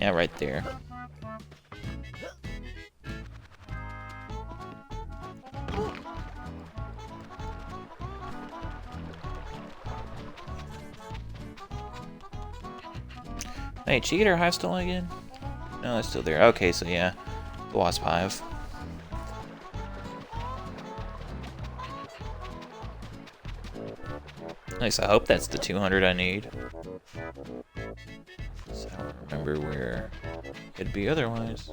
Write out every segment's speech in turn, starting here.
Yeah, right there. Hey, cheater, hive still on again? No, it's still there. Okay, so yeah, the wasp hive. Nice, I hope that's the 200 I need. So I don't remember where it'd be otherwise.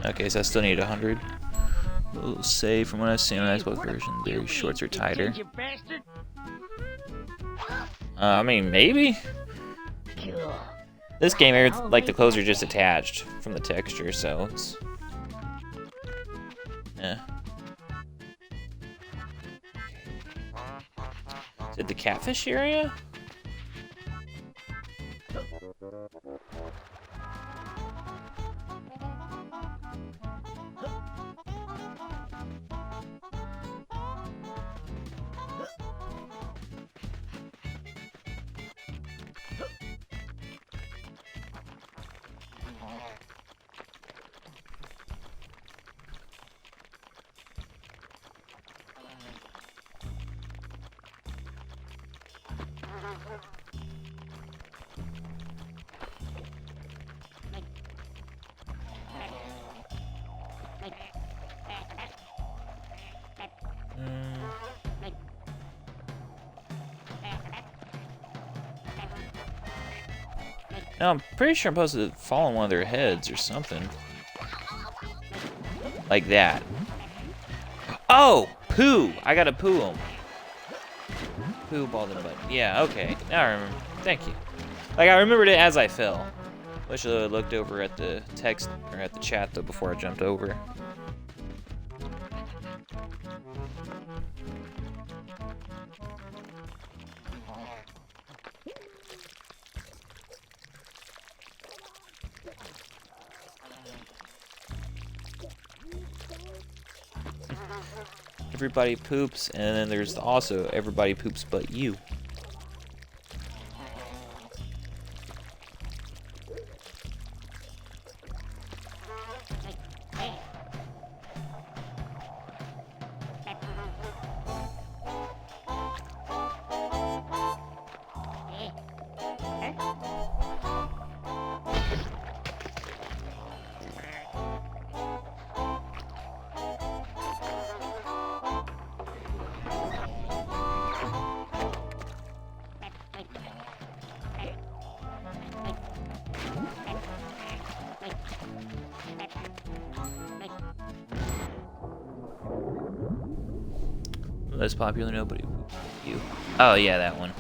Okay, so I still need 100. We'll say from what I've seen on the Xbox version, their shorts are tighter. I mean, maybe? This game, like, the clothes are just attached from the texture, so it's... yeah. Is it the catfish area? No, I'm pretty sure I'm supposed to fall on one of their heads or something. Like that. Oh! Poo! I gotta poo them. Poo ball the butt. Yeah, okay. Now I remember. Thank you. Like, I remembered it as I fell. Wish I had looked over at the text, or at the chat, though, before I jumped over. Everybody poops, and then there's also everybody poops but you. Less popular, nobody. You. Oh yeah, that one.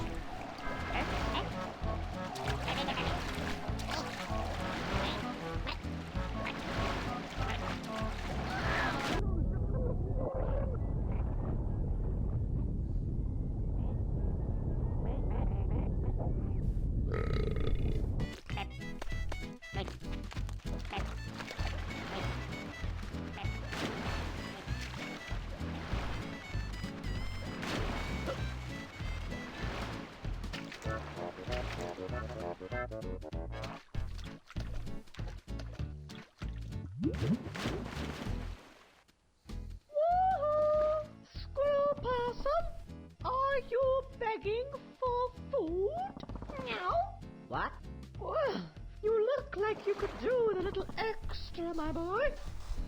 Squirrel person, are you begging for food? Meow. What? Well, you look like you could do with a little extra, my boy.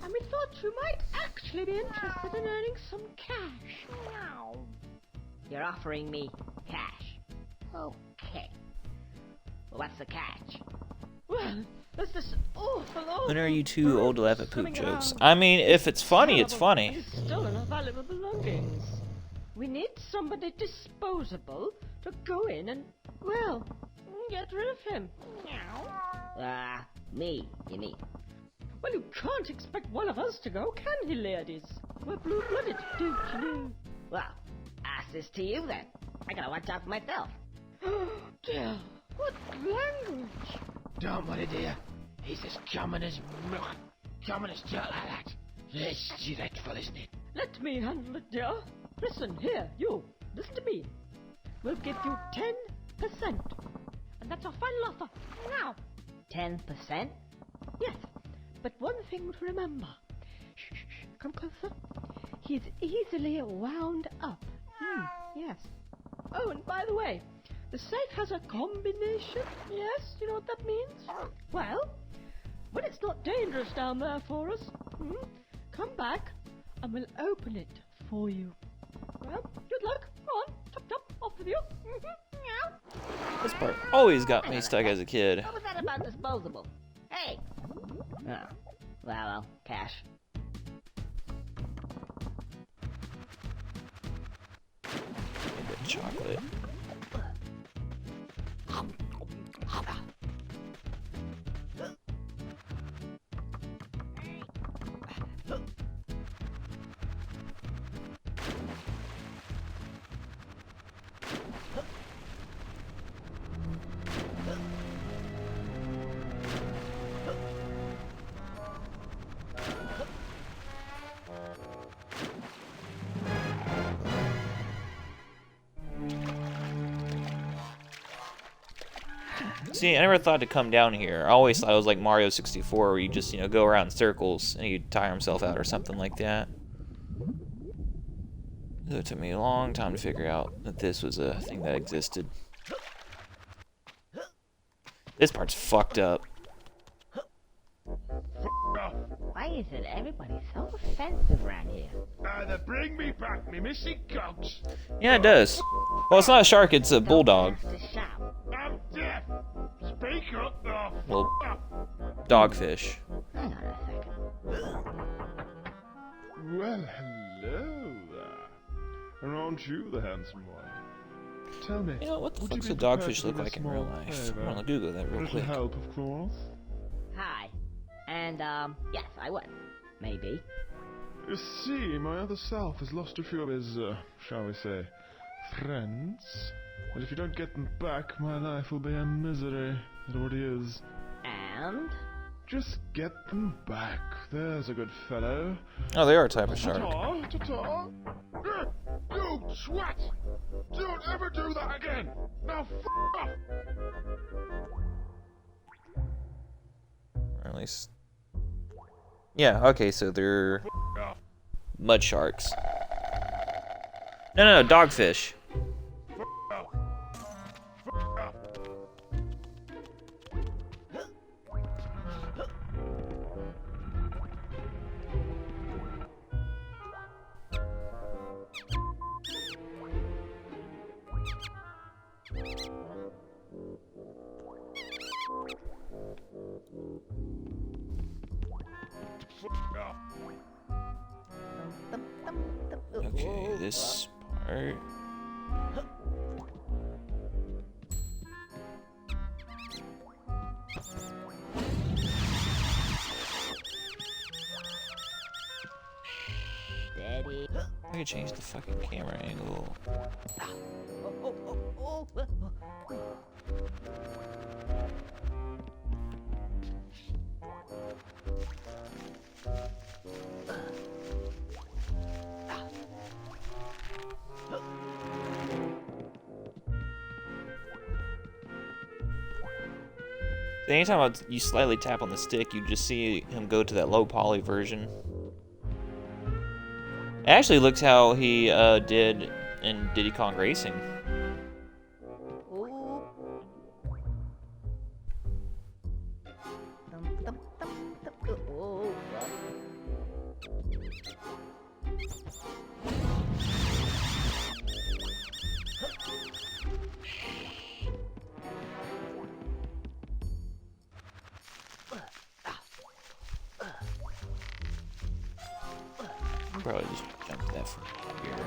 And we thought you might actually be interested in earning some cash. Meow. You're offering me cash. Okay. Well, what's the catch? Well, there's this awful old... When are you too old to laugh at poop jokes? I mean, if it's funny, it's funny. He's stolen our valuable belongings. We need somebody disposable to go in and, well, get rid of him. Me, you mean? Well, you can't expect one of us to go, can he, ladies? We're blue-blooded, don't you know? Well, ask this to you then. I gotta watch out for myself. Oh, dear. What language? Don't worry, dear. He's as common as milk. Common as dirt like that. It's dreadful, isn't it? Let me handle it, dear. Listen, here, you. Listen to me. We'll give you 10%. And that's our final offer. Now. 10%? Yes. But one thing to remember. Shh, shh, shh. Come closer. He's easily wound up. Yes. Oh, and by the way, the safe has a combination. Yes, you know what that means? Well, when it's not dangerous down there for us, come back and we'll open it for you. Well, good luck. Go on, chop chop, off with you. Meow. This part always got me stuck as a kid. What was that about disposable? Hey. Oh, well, cash. Maybe chocolate. See, I never thought to come down here. I always thought it was like Mario 64, where you just, go around in circles and he'd tire himself out or something like that. So it took me a long time to figure out that this was a thing that existed. This part's fucked up. Why is it everybody so offensive around here? Either bring me back me missing cogs. Yeah, it does. Well, it's not a shark, it's a bulldog. Don't have to shout. I'm deaf. Speak up, or Well, dogfish. Hang on a second. Well, hello there. And aren't you the handsome one? Tell me, What the would you fuck's be a prepared dogfish to look do a like in small real life? favor? I'm gonna Google that A real little quick. help, of course. Hi. And, yes, I would. Maybe. You see, my other self has lost a few of his, shall we say, friends. And if you don't get them back, my life will be a misery. It already is. And? Just get them back. There's a good fellow. Oh, they are a type of shark. Ta-ta, ta-ta. you twat! Don't ever do that again. Now off. Or at least... Yeah, okay, so they're mud sharks. No, dogfish. Okay, this part. Steady. I could change the fucking camera angle. Anytime you slightly tap on the stick, you just see him go to that low poly version. It actually looks how he did in Diddy Kong Racing. Probably just jump that from here.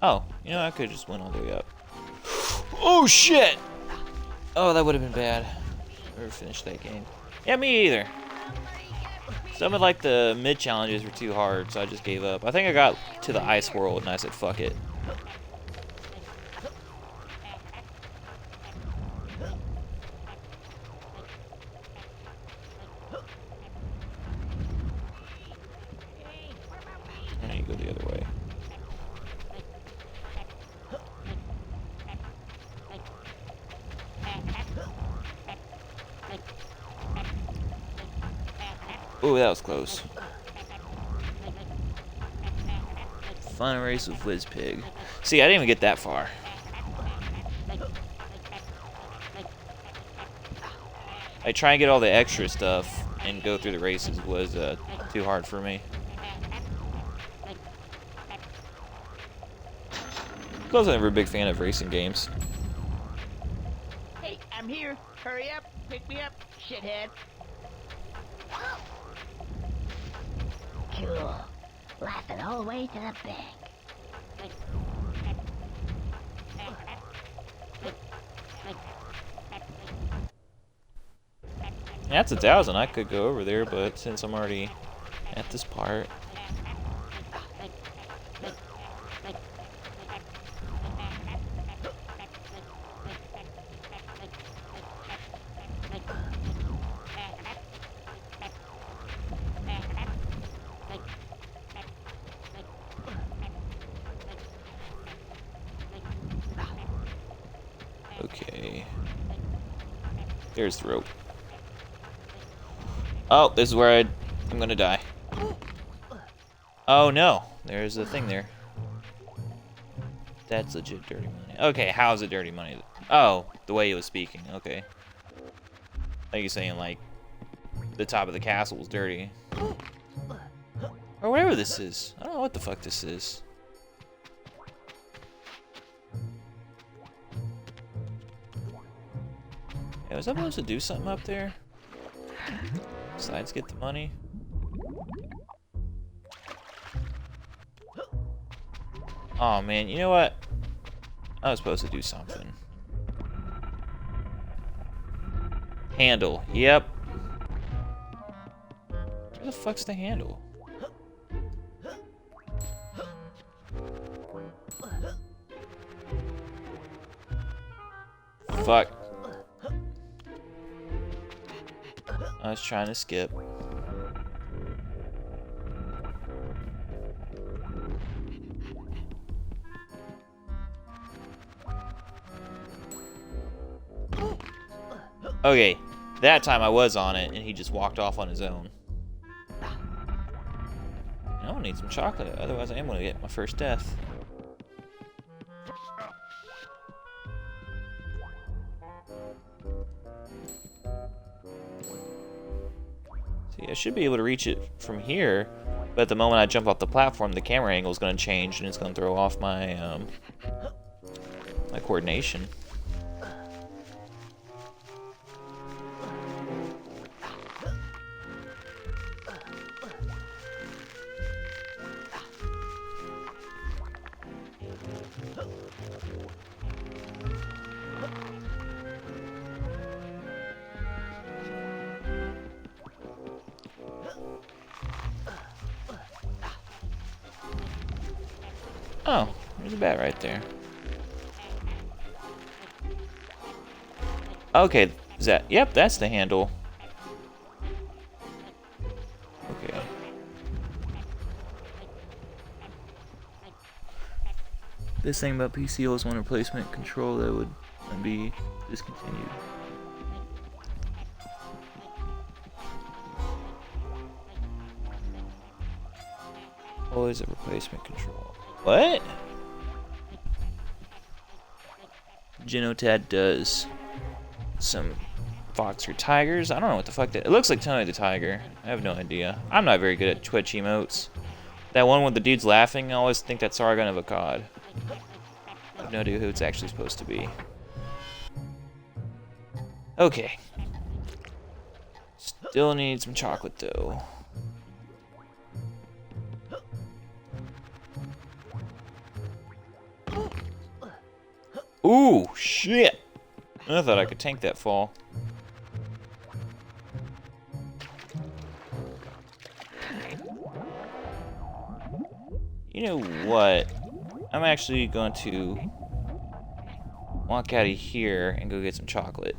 Oh, I could have just went all the way up. Oh shit! Oh, that would have been bad. Never finished that game. Yeah, me either. Some of like the mid challenges were too hard, so I just gave up. I think I got to the ice world and I said fuck it. Oh, that was close. Fun race with Whizpig. See, I didn't even get that far. I try and get all the extra stuff and go through the races was too hard for me. I was never a big fan of racing games. Hey, I'm here. Hurry up. Pick me up, shithead. Cool. Laughing all the way to the bank. That's 1,000. I could go over there, but since I'm already at this part. Okay. There's the rope. Oh, this is where I'm gonna die. Oh no, there's a thing there. That's legit dirty money. Okay, how's it dirty money? Oh, the way he was speaking. Okay. Like he's saying, like, the top of the castle was dirty. Or whatever this is. I don't know what the fuck this is. Yeah, was I supposed to do something up there? Besides get the money? Oh man, you know what? I was supposed to do something. Handle, yep. Where the fuck's the handle? Fuck. I was trying to skip. Okay, that time I was on it, and he just walked off on his own. I don't need some chocolate, otherwise I am going to get my first death. See, I should be able to reach it from here, but at the moment I jump off the platform, the camera angle is going to change, and it's going to throw off my my coordination. Oh, there's a bat right there. Okay, is that? Yep, that's the handle. Okay. This thing about PC is one replacement control that would be discontinued. Always a replacement control. What? Genotad does some fox or tigers. I don't know what the fuck that. It looks like Tony the Tiger. I have no idea. I'm not very good at Twitch emotes. That one with the dude's laughing, I always think that's Sargon of Akkad. I have no idea who it's actually supposed to be. Okay. Still need some chocolate though. Ooh, shit! I thought I could tank that fall. You know what? I'm actually going to walk out of here and go get some chocolate.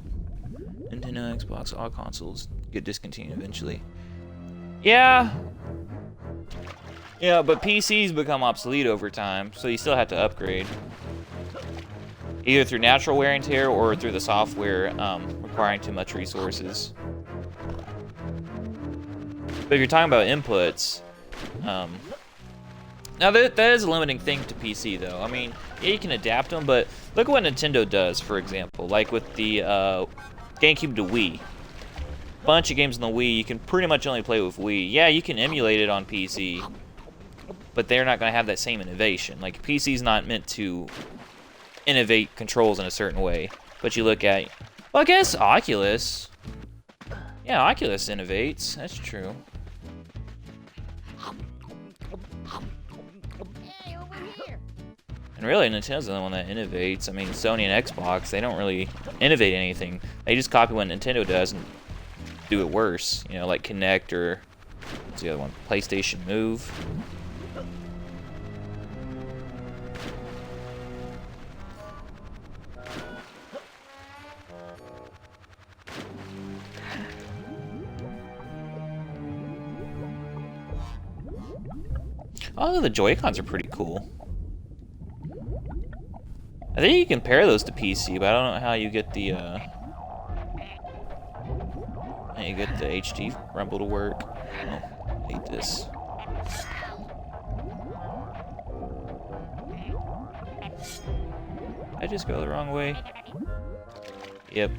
Nintendo, Xbox, all consoles get discontinued eventually. Yeah. Yeah, but PCs become obsolete over time, so you still have to upgrade. Either through natural wear and tear or through the software requiring too much resources. But But if you're talking about inputs, now that is a limiting thing to PC though. I mean, yeah, you can adapt them, but look at what Nintendo does, for example. Like with the GameCube to Wii. Bunch of games on the Wii, you can pretty much only play with Wii. Yeah, you can emulate it on PC, but they're not going to have that same innovation. Like, PC's not meant to innovate controls in a certain way. But you look at, well, I guess Oculus. Yeah, Oculus innovates. That's true. And really, Nintendo's the one that innovates. I mean, Sony and Xbox, they don't really innovate anything. They just copy what Nintendo does and do it worse. You know, like Kinect or what's the other one? PlayStation Move. Oh, the Joy-Cons are pretty cool. I think you can pair those to PC, but I don't know how you get the HD rumble to work. Oh, I hate this. I just go the wrong way. Yep.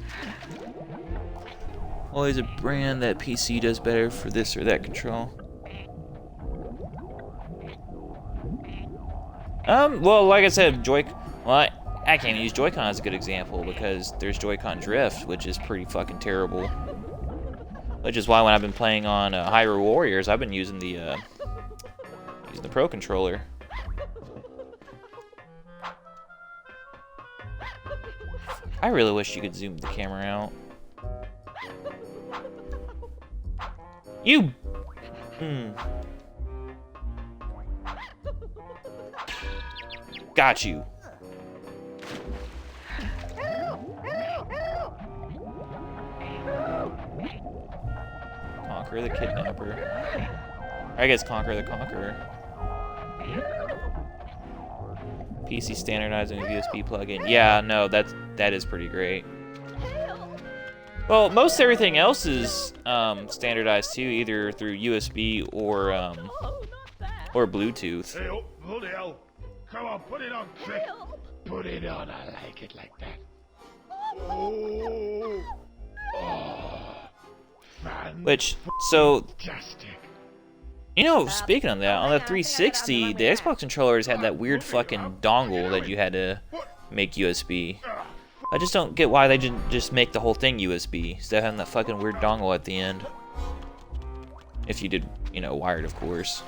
Always a brand that PC does better for this or that control. Well, like I said, I can't use Joy-Con as a good example because there's Joy-Con drift, which is pretty fucking terrible. Which is why when I've been playing on Hyrule Warriors, I've been using the Pro controller. I really wish you could zoom the camera out. You. Got you. Conquer the Kidnapper. I guess Conquer the Conqueror. PC standardizing a USB plugin. Yeah, no, that is pretty great. Well, most everything else is standardized too, either through USB or Bluetooth. Hey, oh, bloody hell. Come on, put it on, quick. Put it on, I like it like that. Oh. Which, so, Fantastic. you know, speaking of that, on the 360, the Xbox controllers had that weird fucking dongle that you had to make USB. I just don't get why they didn't just make the whole thing USB instead of having that fucking weird dongle at the end. If you did, you know, wired, of course.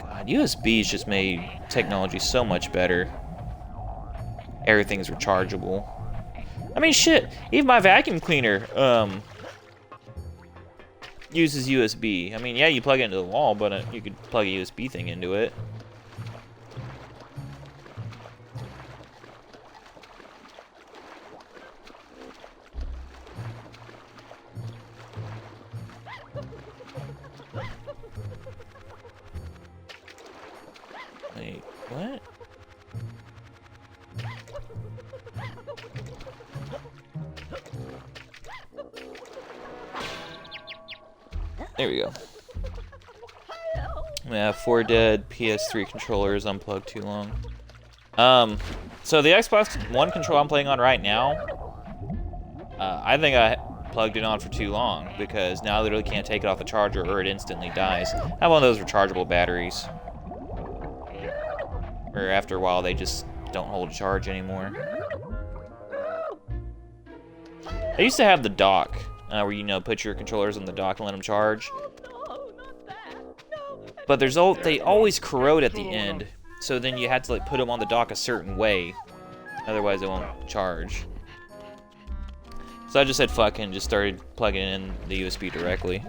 God, USB's just made technology so much better. Everything's rechargeable. I mean, shit, even my vacuum cleaner uses USB. I mean, yeah, you plug it into the wall, but you could plug a USB thing into it. Wait, what? There we go. We have 4 dead PS3 controllers unplugged too long. So the Xbox One controller I'm playing on right now, I think I plugged it on for too long because now I literally can't take it off the charger or it instantly dies. I have one of those rechargeable batteries. Or after a while they just don't hold a charge anymore. I used to have the dock, where you know put your controllers on the dock and let them charge. But they always corrode at the end, so then you had to like put them on the dock a certain way, otherwise it won't charge. So I just said fuck and just started plugging in the USB directly.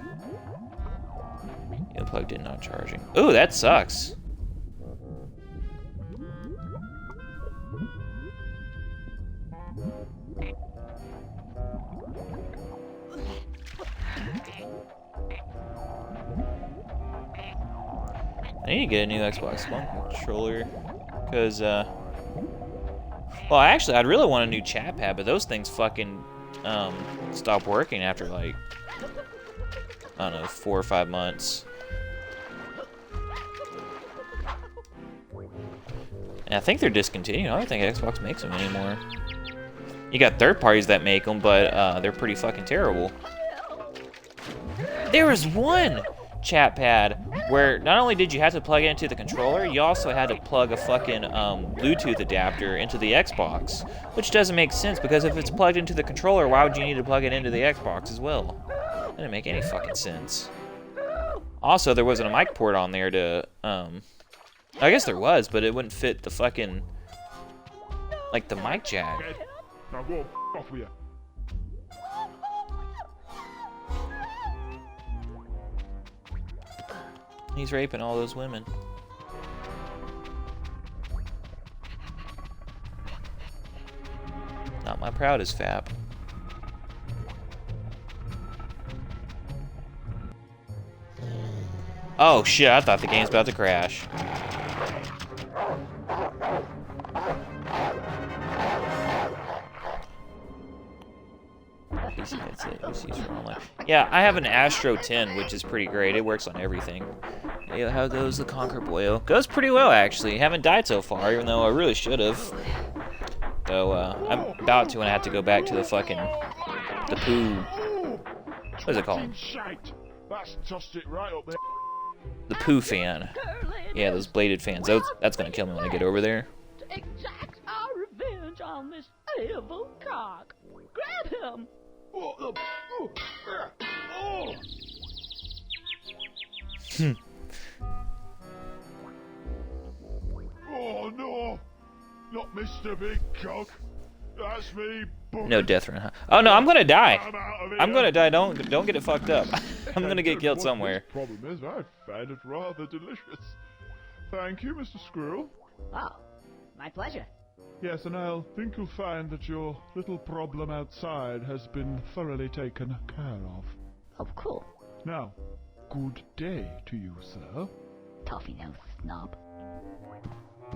Yeah, plugged in, not charging. Ooh, that sucks. I need to get a new Xbox One controller, because, well, actually, I'd really want a new chat pad, but those things fucking stopped working after like, I don't know, 4 or 5 months. And I think they're discontinued. I don't think Xbox makes them anymore. You got third parties that make them, but they're pretty fucking terrible. There was one chat pad where not only did you have to plug it into the controller, you also had to plug a fucking Bluetooth adapter into the Xbox, which doesn't make sense because if it's plugged into the controller, why would you need to plug it into the Xbox as well? That didn't make any fucking sense. Also, there wasn't a mic port on there to, I guess there was, but it wouldn't fit the fucking, like the mic jack. Now go off with you. He's raping all those women. Not my proudest fap. Oh shit, I thought the game's about to crash. That's it. Yeah, I have an Astro 10, which is pretty great. It works on everything. Hey, how goes the Conker boyo? Goes pretty well, actually. Haven't died so far, even though I really should have. Though, I'm about to, and I have to go back to the fucking... the poo... What is it called? That's tossed it right up there. The poo fan. Yeah, those bladed fans. That's gonna kill me when I get over there. To exact our revenge on this evil cock. Grab him! Oh. Oh no! Not Mr. Big Cock. That's me. No death run. Huh? Oh no, I'm gonna die. I'm out of here. I'm gonna die. Don't get it fucked up. I'm gonna get killed somewhere. The problem is, I find it rather delicious. Thank you, Mr. Squirrel. Oh, my pleasure. Yes, and I think you'll find that your little problem outside has been thoroughly taken care of. Oh, cool. Now, good day to you, sir. Toffee nose snob.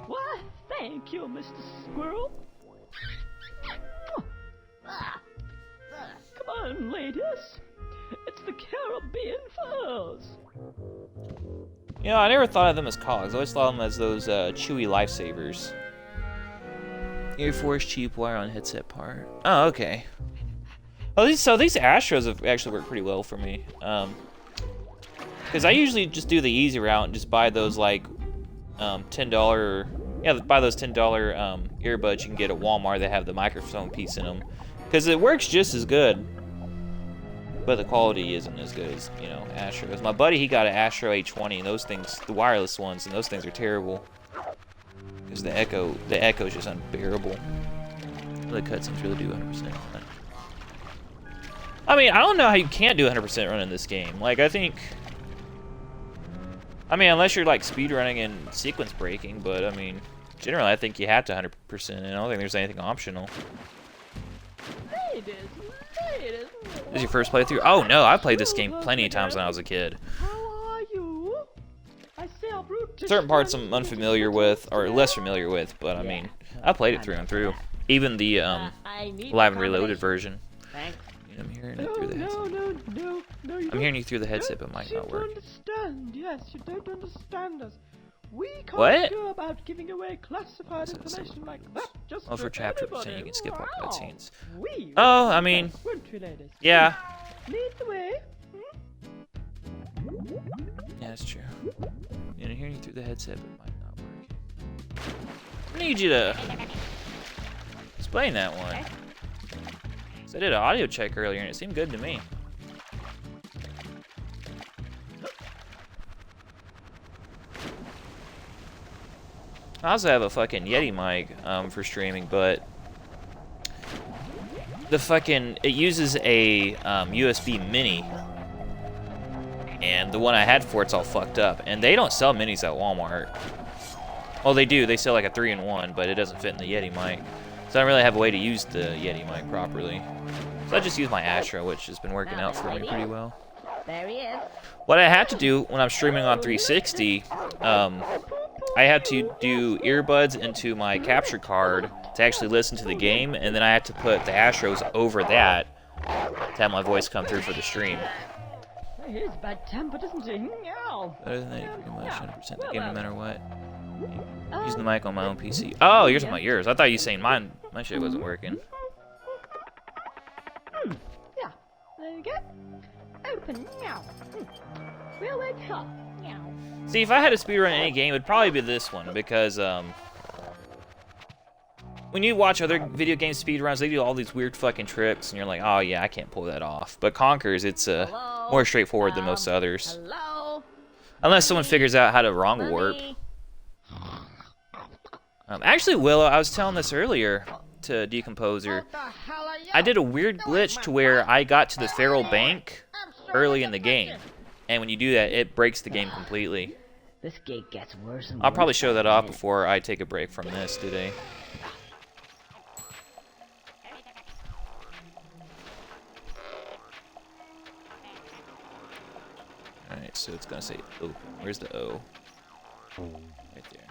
Why, thank you, Mr. Squirrel. Come on, ladies. It's the Caribbean Furs. You know, I never thought of them as cogs. I always thought of them as those chewy lifesavers. Air Force cheap wire on headset part. Oh, okay. Oh, these Astros have actually worked pretty well for me. Because I usually just do the easy route and just buy those like $10. Yeah, buy those $10 earbuds you can get at Walmart that have the microphone piece in them. Because it works just as good, but the quality isn't as good as, you know, Astros. My buddy, he got an Astro A20, and those things, the wireless ones, and those things are terrible. Because the echo is just unbearable. The cutscenes really do 100%. I mean, I don't know how you can't do 100% run in this game. Like, I mean, unless you're like speedrunning and sequence breaking, but I mean, generally I think you have to 100%, and I don't think there's anything optional. Ladies. This is your first playthrough? Oh no, I played this game plenty of times when I was a kid. How are you? I see a brute. Certain parts I'm unfamiliar with, or less familiar with, but I mean, I played it through and through. Even the Live and Reloaded version. Thanks. I'm hearing it through the headset. No, I'm hearing you through the headset, but it might not work. Understand? Yes, you don't understand us. We can't What? go about giving away classified information like that. Just Oh, for chapter percent, you can skip all Wow. cutscenes. We Oh, I mean, won't we, ladies? yeah. Lead the way. Yeah, that's true. I'm hearing you through the headset, but it might not work. I need you to explain that one. I did an audio check earlier, and it seemed good to me. I also have a fucking Yeti mic for streaming, but it uses a USB mini, and the one I had for it's all fucked up, and they don't sell minis at Walmart. Well, they do. They sell like a 3-in-1, but it doesn't fit in the Yeti mic, so I don't really have a way to use the Yeti mic properly. So I just use my Astro, which has been working out for me pretty well. There he is. What I have to do when I'm streaming on 360, I have to do earbuds into my capture card to actually listen to the game, and then I have to put the Astros over that to have my voice come through for the stream. He is bad-tempered, isn't he? Meow. Better than that, pretty much 100% the Well, game no matter what. Using the mic on my own PC. Oh, you're talking about yours. I thought you were saying mine. My shit wasn't working. Yeah, there you go. Open, meow. We'll wake up, meow. See, if I had to speedrun any game, it'd probably be this one, because, when you watch other video game speedruns, they do all these weird fucking tricks, and you're like, oh yeah, I can't pull that off. But Conkers, it's, more straightforward than most others. Hello? Unless someone figures out how to wrong warp. Mommy? Actually, Willow, I was telling this earlier to Decomposer. What the hell are you? I did a weird glitch to where I got to the Feral Bank early in the game. And when you do that, it breaks the game completely. This gate gets worse and I'll probably worse show that by off the minute. before I take a break from this today. Alright, so it's gonna say open. Where's the O? Right there.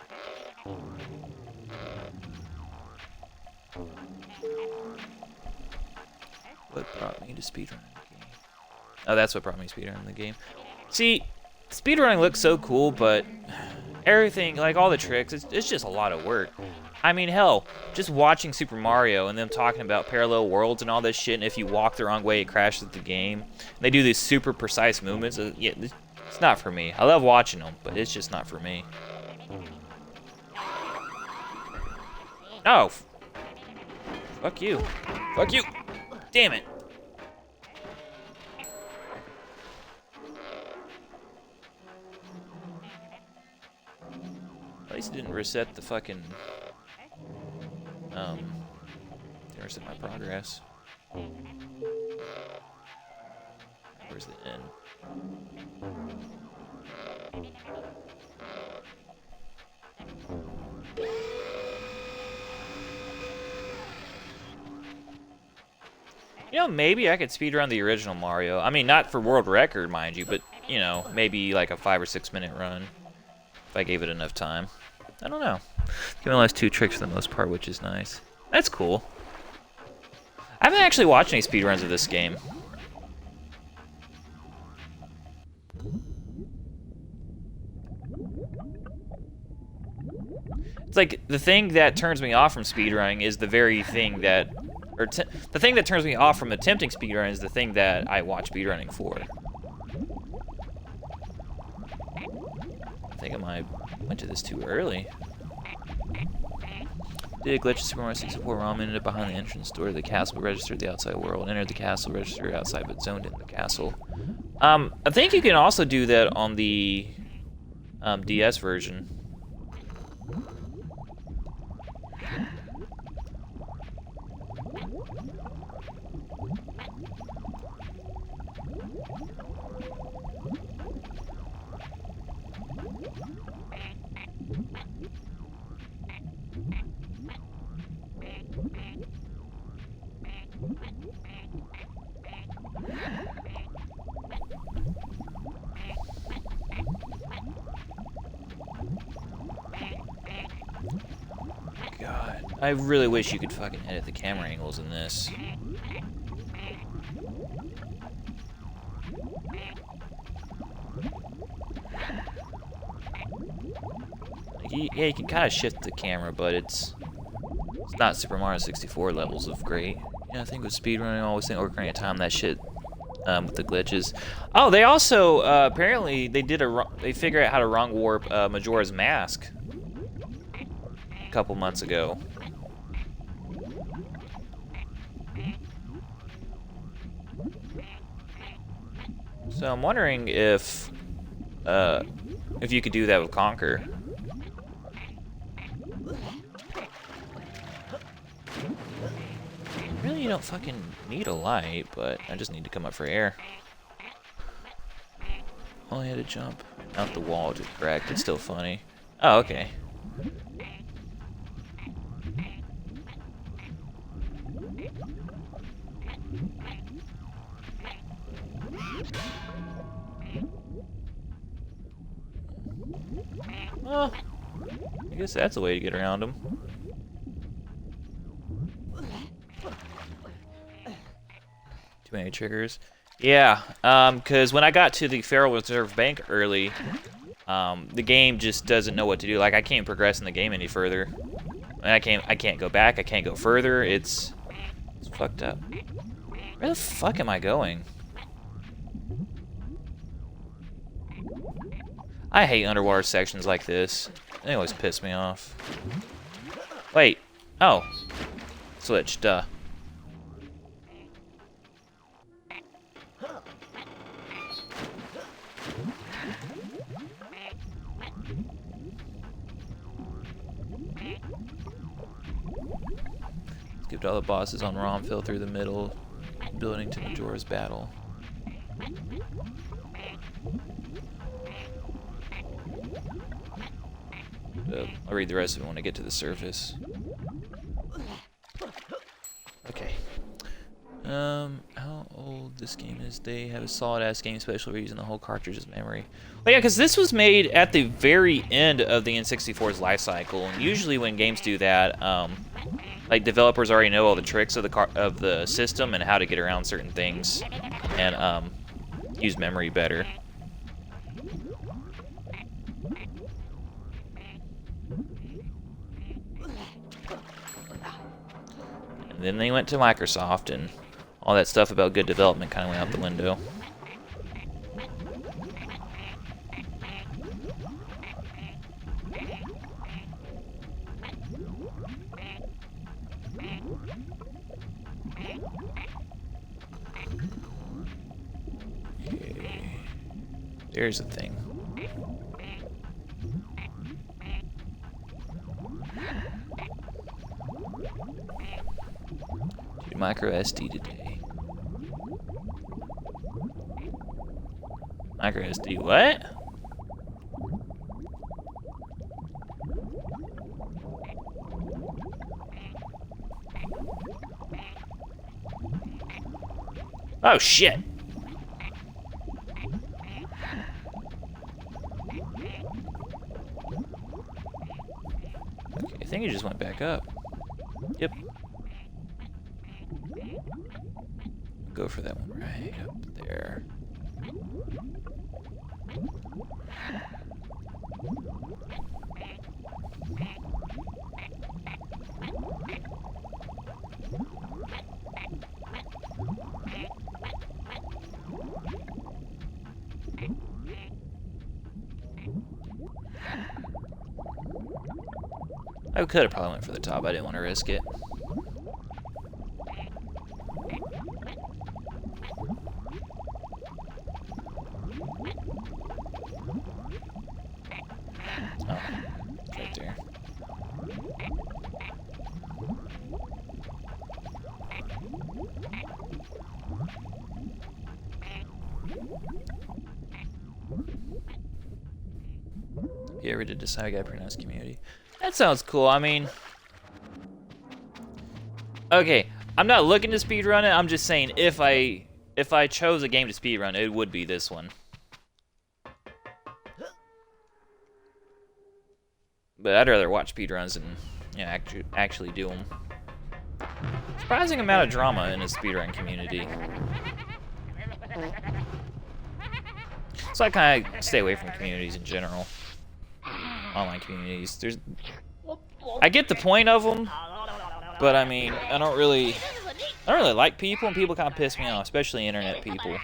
What brought me to speedrunning the game? Oh, that's what brought me to speedrunning the game. See, speedrunning looks so cool, but everything, like all the tricks, it's just a lot of work. I mean, hell, just watching Super Mario and them talking about parallel worlds and all this shit, and if you walk the wrong way, it crashes the game. And they do these super precise movements. Yeah, it's not for me. I love watching them, but it's just not for me. Oh. Fuck you. Fuck you. Damn it. At least it didn't reset the fucking... didn't reset my progress. Where's the N? You know, maybe I could speedrun the original Mario. I mean, not for world record, mind you, but, you know, maybe like a 5 or 6 minute run. If I gave it enough time. I don't know. He only has 2 tricks for the most part, which is nice. That's cool. I haven't actually watched any speedruns of this game. It's like, the thing that turns me off from speedrunning is the very thing that... Or the thing that turns me off from attempting speedrun is the thing that I watch speedrunning for. I think I might went to this too early. Did a glitch in Super Mario 64 ROM, ended behind the entrance door to the castle, registered the outside world, entered the castle, registered outside, but zoned in the castle. I think you can also do that on the DS version. God, I really wish you could fucking edit the camera angles in this. Yeah, you can kind of shift the camera, but it's not Super Mario 64 levels of great. Yeah, I think with speedrunning, I always think Ocarina of Time, that shit with the glitches. Oh, they also apparently they figured out how to wrong warp Majora's Mask a couple months ago. So I'm wondering if you could do that with Conker. Really, you don't fucking need a light, but I just need to come up for air. Only had to jump out the wall to correct. It's still funny. Oh, okay. Oh, I guess that's a way to get around them. Too many triggers. Yeah, because when I got to the Federal Reserve Bank early, the game just doesn't know what to do. Like, I can't progress in the game any further. And I can't go back, I can't go further. It's fucked up. Where the fuck am I going? I hate underwater sections like this. They always piss me off. Wait. Oh. Switch, duh. Skipped all the bosses on ROM, fell through the middle, building to Majora's Battle. I'll read the rest of it when I get to the surface. Okay. How old this game is? They have a solid-ass game, especially using the whole cartridge's memory. Well, yeah, because this was made at the very end of the N64's life cycle, and usually when games do that, like developers already know all the tricks of the system and how to get around certain things, and use memory better. And then they went to Microsoft, and all that stuff about good development kind of went out the window. Okay. There's a thing. Do micro SD today. Micro SD, what? Oh shit! Okay, I think it just went back up. Yep. Go for that one right up there. I could have probably went for the top. I didn't want to risk it. Oh, right there. You ever did decide I gotta pronounce community? That sounds cool. I mean, okay, I'm not looking to speedrun it. I'm just saying if I chose a game to speedrun, it would be this one. But I'd rather watch speedruns than, you know, actually do them. Surprising amount of drama in the speedrun community. So I kind of stay away from communities in general. Online communities. I get the point of them, but I mean, I don't really like people, and people kind of piss me off, especially internet people.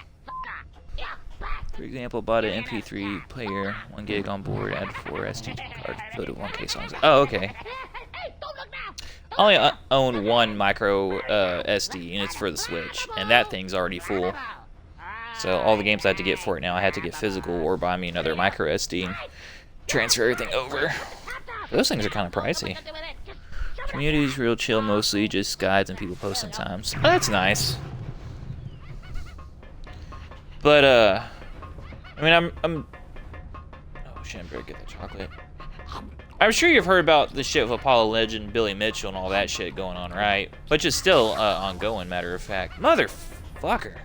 For example, bought an MP3 player, 1 gig on board, add 4 SD cards, loaded 1K songs. Oh, okay. I only own one micro SD, and it's for the Switch, and that thing's already full. So all the games I had to get for it now, I had to get physical or buy me another micro SD and transfer everything over. Those things are kind of pricey. Community's real chill, mostly just guides and people post sometimes. Oh, that's nice. But I mean, oh shit, I better get the chocolate. I'm sure you've heard about the shit with Apollo Legend, Billy Mitchell, and all that shit going on, right? Which is still ongoing, matter of fact. Motherfucker.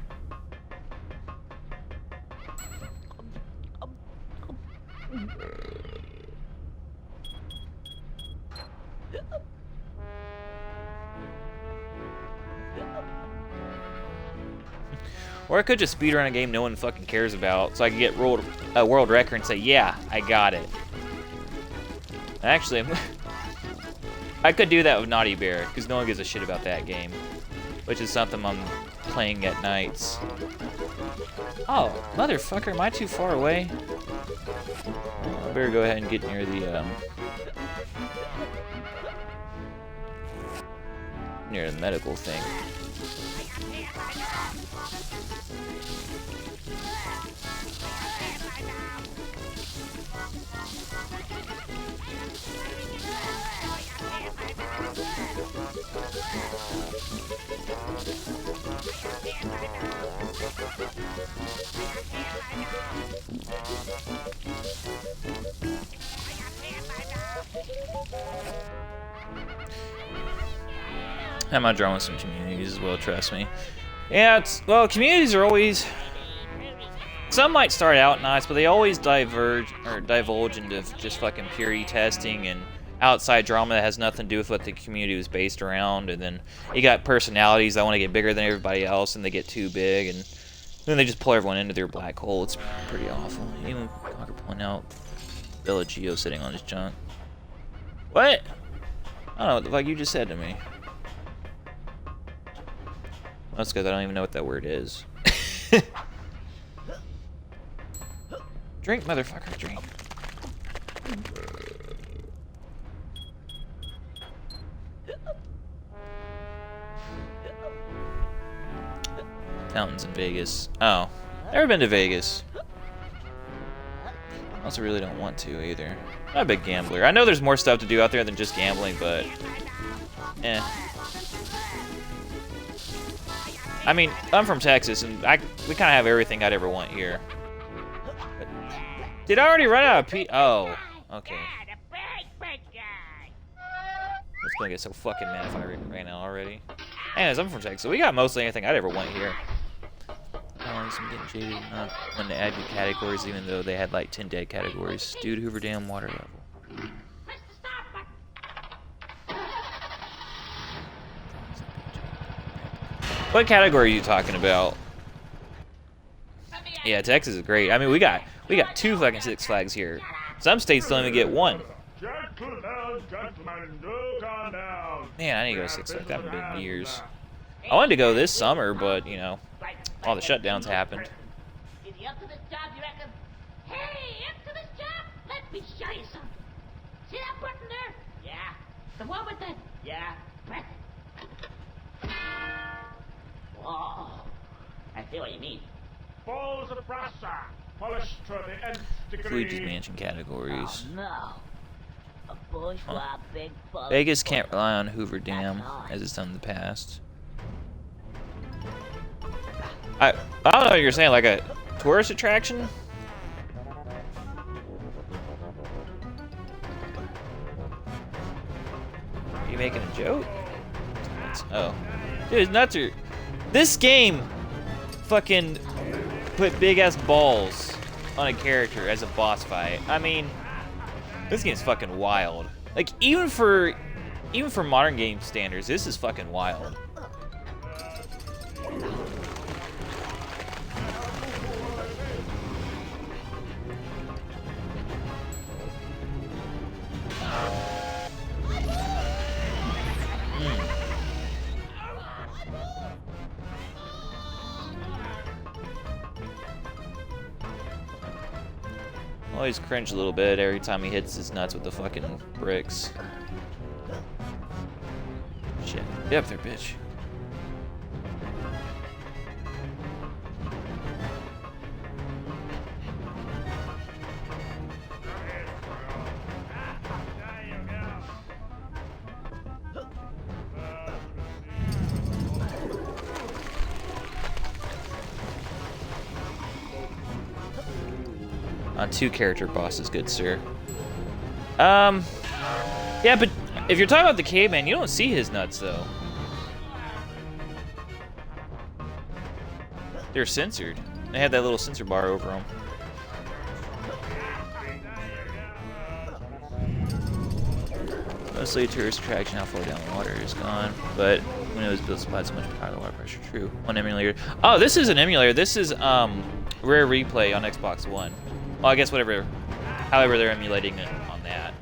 Or I could just speedrun a game no one fucking cares about, so I can get a world record and say, yeah, I got it. Actually, I could do that with Naughty Bear, because no one gives a shit about that game. Which is something I'm playing at nights. Oh, motherfucker, am I too far away? I better go ahead and get near the, near the medical thing. I might draw with some communities as well, trust me. Yeah, well, communities are always... Some might start out nice, but they always divulge into just fucking purity testing and outside drama that has nothing to do with what the community was based around. And then you got personalities that want to get bigger than everybody else, and they get too big, and then they just pull everyone into their black hole. It's pretty awful. Even Conker point out Villa Geo sitting on his junk. What? I don't know what the fuck you just said to me. That's because I don't even know what that word is. Drink, motherfucker, drink. Fountains in Vegas. Oh, never been to Vegas. Also really don't want to either. Not a big gambler. I know there's more stuff to do out there than just gambling, but eh. I mean, I'm from Texas, and we kind of have everything I'd ever want here. But, did I already run out of Oh, okay. It's gonna get so fucking mad if I ran out already. Anyways, I'm from Texas, so we got mostly anything I'd ever want here. I'm getting jaded, not when to add new categories, even though they had like 10 dead categories. Dude, Hoover Dam, water level. What category are you talking about? Yeah, Texas is great. I mean, we got 2 fucking Six Flags here. Some states don't even get 1. Man, I need to go to Six Flags. I haven't been in years. I wanted to go this summer, but you know, all the shutdowns happened. Is he up to this job, you reckon? Hey, up to this job? Let me show you something. See that button there? Yeah. The one with the... Yeah. Press it. Whoa. I see what you mean. Balls of brassa, polished to the nth degree. Luigi's Mansion categories. Oh, no. A bourgeois big ball. Vegas can't rely on Hoover Dam, as it's done in the past. I don't know what you're saying, like a tourist attraction? Are you making a joke? Oh. Dude, nuts are... This game fucking put big-ass balls on a character as a boss fight. I mean, this game's fucking wild. Like, even for modern game standards, this is fucking wild. Always cringe a little bit every time he hits his nuts with the fucking bricks. Shit. Get up there, bitch. On 2 character bosses, good sir. Yeah, but if you're talking about the caveman, you don't see his nuts though. They're censored. They had that little censor bar over them. Mostly a tourist attraction, how far down the water is gone. But when it was built, supplied so much power, the water pressure. True. One emulator. Oh, this is an emulator. This is Rare Replay on Xbox One. Well, I guess however they're emulating it on that.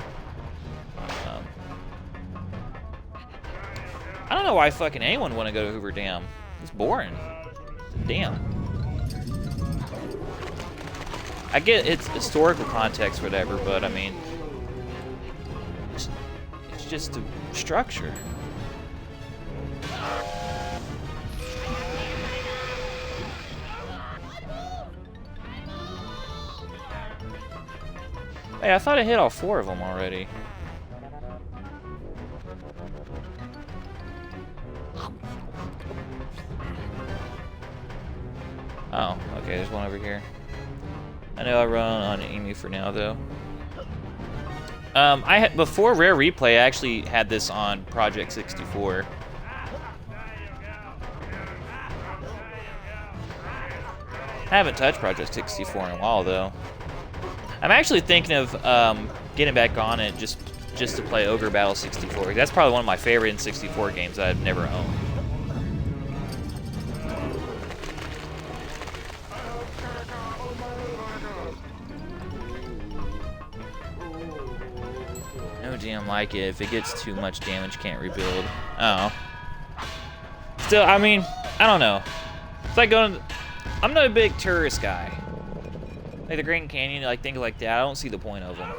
I don't know why fucking anyone want to go to Hoover Dam. It's boring. Damn. I get its historical context, whatever, but I mean, it's just a structure. Hey, I thought I hit all 4 of them already. Oh, okay, there's one over here. I know I run on Emu for now, though. Before Rare Replay, I actually had this on Project 64. I haven't touched Project 64 in a while, though. I'm actually thinking of getting back on it just to play Ogre Battle 64. That's probably one of my favorite N64 games that I've never owned. No damn like it. If it gets too much damage, can't rebuild. Oh. Still, I mean, I don't know. It's like going. I'm not a big tourist guy. Like the Grand Canyon, like things like that. I don't see the point of them.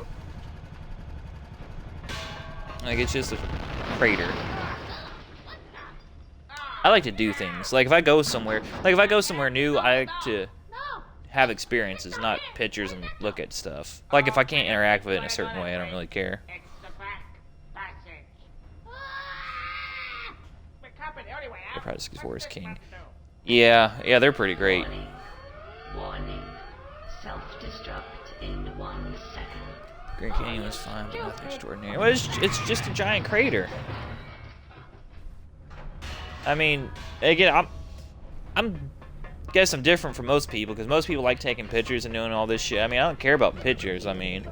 Like it's just a crater. I like to do things. Like if I go somewhere new, I like to have experiences, not pictures and look at stuff. Like if I can't interact with it in a certain way, I don't really care. The Project 64 is king. Yeah, they're pretty great. Warning. Self-destruct in 1 second. Grand Canyon was fine, but nothing extraordinary. Well, it's just a giant crater. I mean, again, guess I'm different from most people because most people like taking pictures and doing all this shit. I mean, I don't care about pictures. I mean,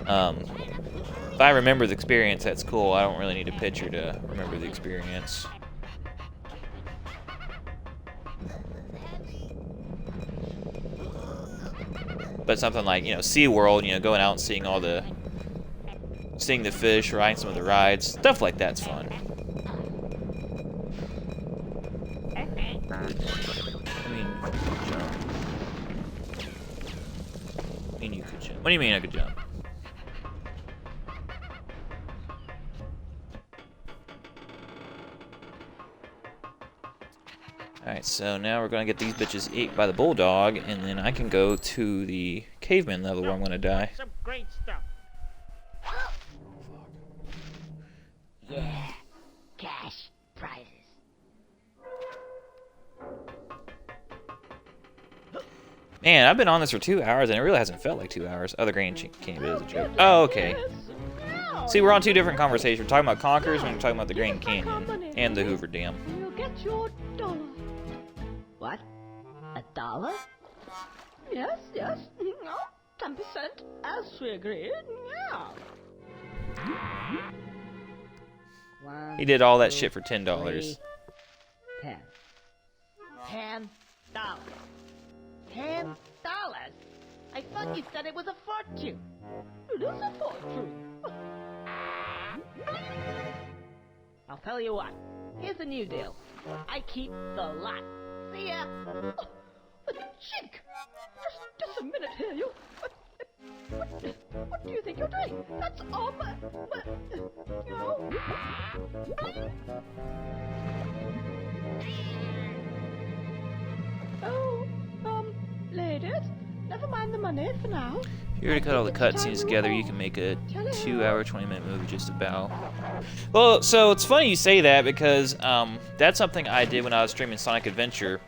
if I remember the experience, that's cool. I don't really need a picture to remember the experience. But something like, SeaWorld, going out and seeing seeing the fish, riding some of the rides, stuff like that's fun. I mean, you could jump. What do you mean I could jump? Alright, so now we're gonna get these bitches ate by the bulldog, and then I can go to the caveman level where I'm gonna die. Some great stuff. Yeah. Cash prizes. Man, I've been on this for 2 hours, and it really hasn't felt like 2 hours. Oh, the Grand Canyon is a joke. Oh, okay. See, we're on 2 different conversations. We're talking about Conkers, and we're talking about the Grand Canyon and the Hoover Dam. You'll get your dollar. What? $1? Yes. No, 10%, as we agreed. Yeah. He did all that shit for $10. $10. $10? I thought you said it was a fortune. It is a fortune. I'll tell you what. Here's a new deal. I keep the lot. See ya. Oh, a chink. Just a minute here, you. What do you think you're doing? That's all my ladies, never mind the money for now. If you were to cut all the cutscenes together, you can make a 2-hour, 20-minute movie just about. Well, so it's funny you say that because that's something I did when I was streaming Sonic Adventure.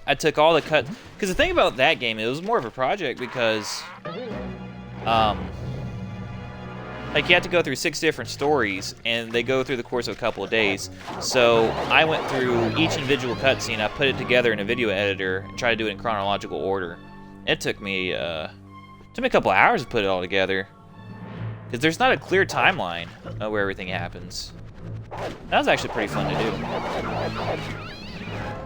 I took all the cuts, because the thing about that game, it was more of a project because, like you have to go through 6 different stories, and they go through the course of a couple of days. So I went through each individual cutscene, I put it together in a video editor, and tried to do it in chronological order. It took me a couple of hours to put it all together. Because there's not a clear timeline of where everything happens. That was actually pretty fun to do.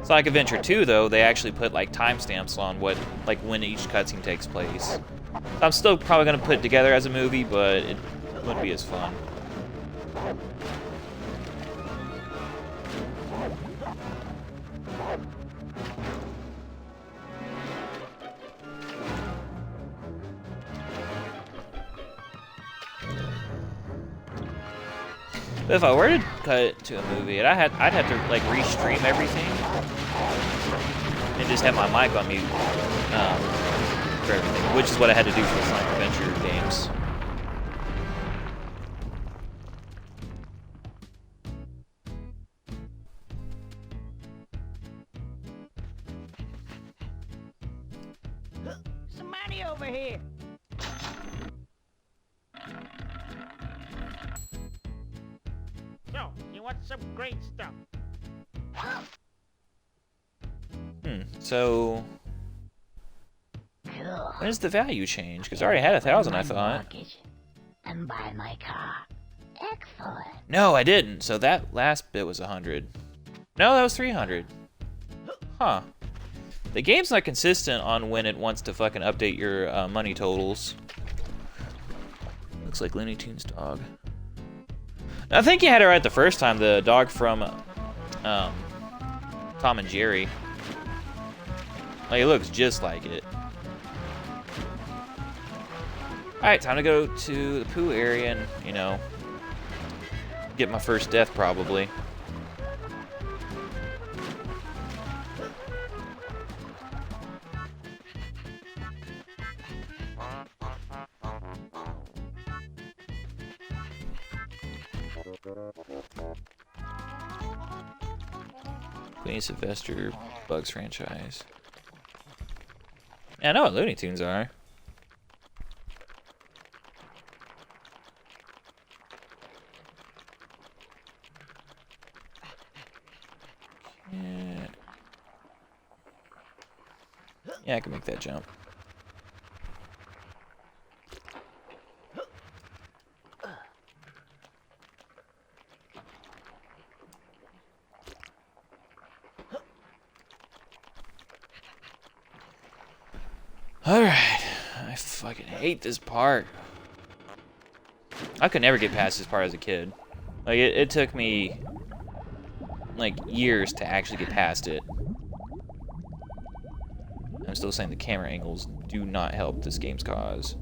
Sonic Adventure 2, though, they actually put like timestamps on when each cutscene takes place. I'm still probably gonna put it together as a movie, but it wouldn't be as fun. But if I were to cut it to a movie, I'd have to like restream everything and just have my mic on mute for everything, which is what I had to do for the Sonic Adventure games. Somebody over here. So, you want some great stuff? So when does the value change? Because I already had 1,000, I thought. And buy my car. Excellent. No, I didn't. So that last bit was 100. No, that was 300. Huh. The game's not consistent on when it wants to fucking update your money totals. Looks like Looney Tunes dog. I think you had it right the first time. The dog from Tom and Jerry. Like, it looks just like it. Alright, time to go to the poo area and, you know, get my first death probably. Queen Sylvester Bugs franchise. Yeah, I know what Looney Tunes are. Yeah, I can make that jump. Alright. I fucking hate this part. I could never get past this part as a kid. Like, it took me, like, years to actually get past it. I'm still saying the camera angles do not help this game's cause.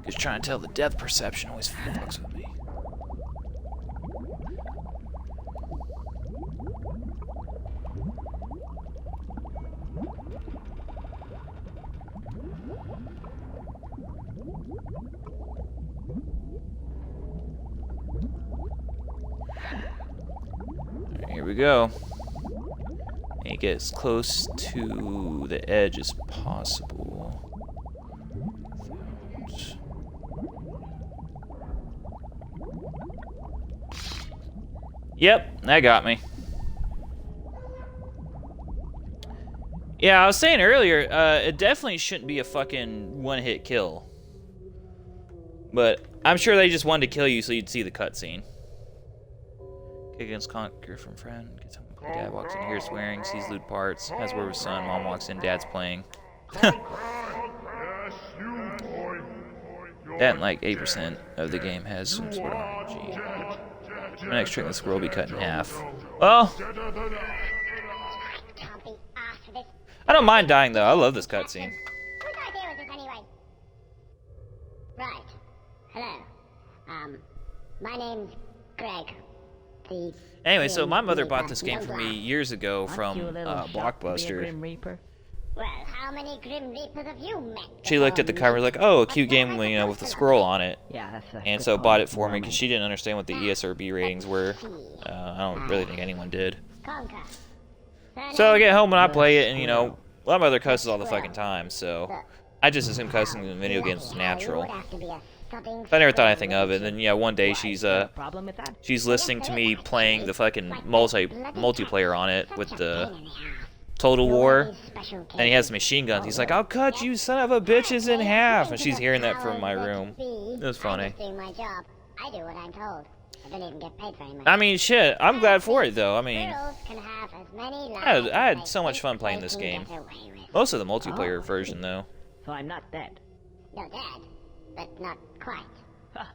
Just trying to tell the depth perception always fucks with me. Here we go. And get as close to the edge as possible. Yep, that got me. Yeah, I was saying earlier, it definitely shouldn't be a fucking one-hit kill. But I'm sure they just wanted to kill you so you'd see the cutscene. Kick against Conker from friend. Gets home. Dad walks in, hears swearing, sees loot parts, has word with son. Mom walks in, dad's playing. That and like 8% of the game has some sort of RPG. My next trick in the squirrel will be cut in half. Well, I don't mind dying though. I love this cutscene. Whose idea was this anyway? Right. Hello. My name's Greg. Anyway, so my mother bought this game for me years ago from Blockbuster. Well, how many Grim Reapers have you met? She looked at the cover like, oh, a cute game, you know, with a squirrel on it. Yeah, that's And so bought it for me because she didn't understand what the ESRB ratings were. I don't really think anyone did. Conkers. So I get home and I play it, and you know, my mother cusses all the fucking time, so I just assumed cussing in video games was natural. I never thought anything of it. And then yeah, one day she's listening to me playing the fucking multiplayer on it with the Total War, These special and he has machine guns. He's like, "I'll cut you son of a bitches in half," and she's hearing that from my room. It was funny. I'm just doing my job. I do what I'm told. I don't even get paid very much. I mean, shit. I'm glad for it though. I mean, Squirrels can have as many I had lives so as much they fun think playing they this can game. get away with. Most of the multiplayer version though. So I'm not dead. You're dead, but not quite.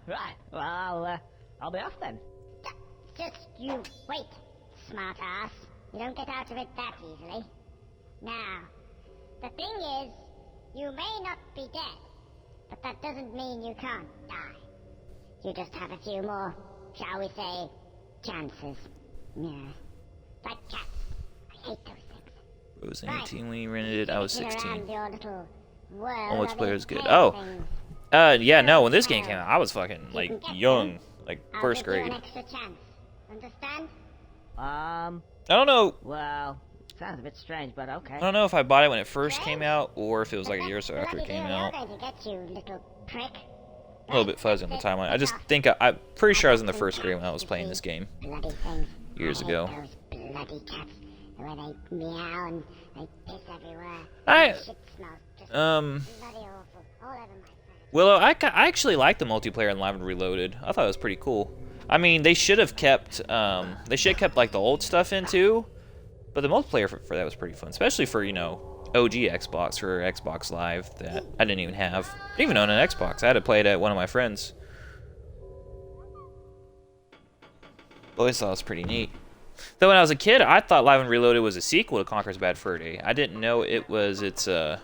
Right. Well, I'll be off then. Just you wait, smart ass. You don't get out of it that easily. Now, the thing is, you may not be dead, but that doesn't mean you can't die. You just have a few more, shall we say, chances. Yeah. Like cats. I hate those things. I was 18 when you rented it. I was Get 16. around your little world Oh, of multiplayer is good. insane Oh, things. yeah, no. When this game came out, I was fucking like young, like I'll first give you grade. an extra chance. Understand? I don't know. Well, sounds a bit strange, but okay. I don't know if I bought it when it first came out or if it was like a year or so after it Bloody came deal out. you're going to get, you little prick. A little bit fuzzy on the timeline. I just think I'm pretty sure I was in the first grade when I was playing this game Bloody things. years I hate ago. Those bloody cats. The way they meow and they piss everywhere. I- The shit smells just Um, bloody awful. All over my face. Willow, I actually like the multiplayer in Live and Reloaded. I thought it was pretty cool. I mean, they should have kept like the old stuff in too, but the multiplayer for that was pretty fun, especially for OG Xbox or Xbox Live that I didn't even have. I didn't even own an Xbox. I had to play it at one of my friends. Always thought it was pretty neat. Though when I was a kid, I thought Live and Reloaded was a sequel to Conker's Bad Fur Day. I didn't know it was I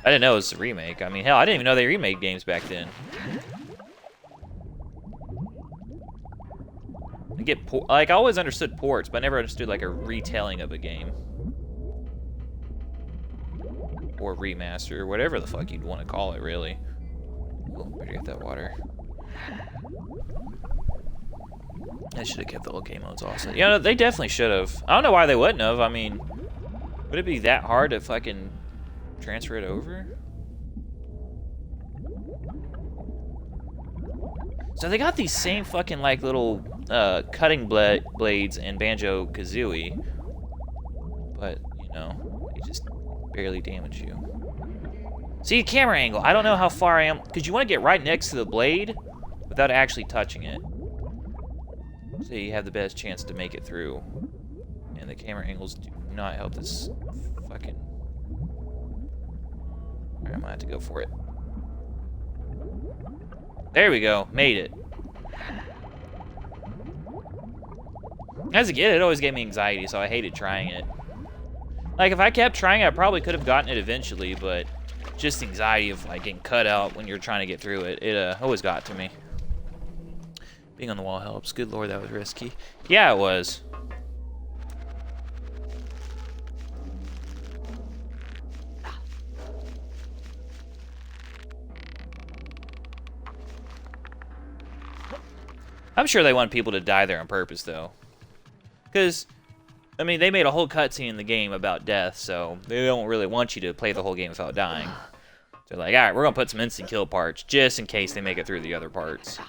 didn't know it was a remake. I mean, hell, I didn't even know they remade games back then. I always understood ports, but I never understood like a retelling of a game. Or remaster, whatever the fuck you'd want to call it, really. Oh, better get that water. I should have kept the old game modes also. Yeah, they definitely should have. I don't know why they wouldn't have. I mean, would it be that hard to fucking transfer it over? So they got these same fucking like little cutting blades in Banjo-Kazooie, but they just barely damage you. See, camera angle. I don't know how far I am, because you want to get right next to the blade without actually touching it, so you have the best chance to make it through. And the camera angles do not help this fucking. Alright, I'm gonna have to go for it. There we go. Made it. As a kid, it always gave me anxiety, so I hated trying it. Like, if I kept trying it, I probably could have gotten it eventually, but just anxiety of, like, getting cut out when you're trying to get through it, it always got to me. Being on the wall helps. Good lord, that was risky. Yeah, it was. I'm sure they want people to die there on purpose, though. Because, I mean, they made a whole cutscene in the game about death, so they don't really want you to play the whole game without dying. They're like, alright, we're going to put some instant kill parts, just in case they make it through the other parts.